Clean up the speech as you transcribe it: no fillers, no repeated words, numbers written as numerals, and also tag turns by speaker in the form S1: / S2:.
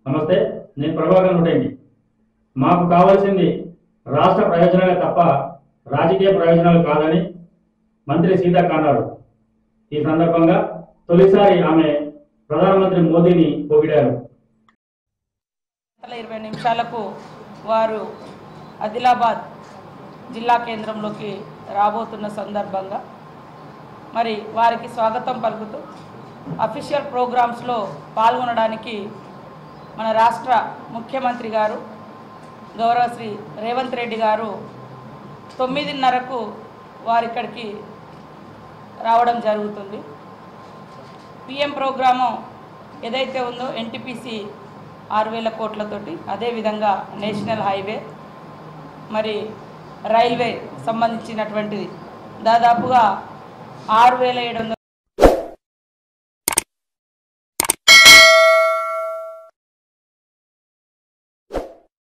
S1: నమస్తే, నేను ప్రభాకర్ నూటేండి. మాకు కావాల్సింది రాష్ట్ర ప్రయోజనాలే తప్ప రాజకీయ ప్రయోజనాలు కాదని మంత్రి సీతక్క అన్నారు. ఈ సందర్భంగా తొలిసారి ఆమె ప్రధానమంత్రి మోదీని పొగిడారు.
S2: 20 నిమిషాలకు వారు ఆదిలాబాద్ జిల్లా కేంద్రంలోకి రాబోతున్న సందర్భంగా మరి వారికి స్వాగతం పలుకుతూ అఫీషియల్ ప్రోగ్రామ్స్లో పాల్గొనడానికి మన రాష్ట్ర ముఖ్యమంత్రి గారు గౌరవ శ్రీ రేవంత్ రెడ్డి గారు 9:30కు వారి ఇక్కడికి రావడం జరుగుతుంది. పిఎం ప్రోగ్రాము ఏదైతే ఉందో ఎన్టీపీసీ 6,000 కోట్లతోటి, అదేవిధంగా నేషనల్ హైవే మరి రైల్వే సంబంధించినటువంటిది దాదాపుగా 6,700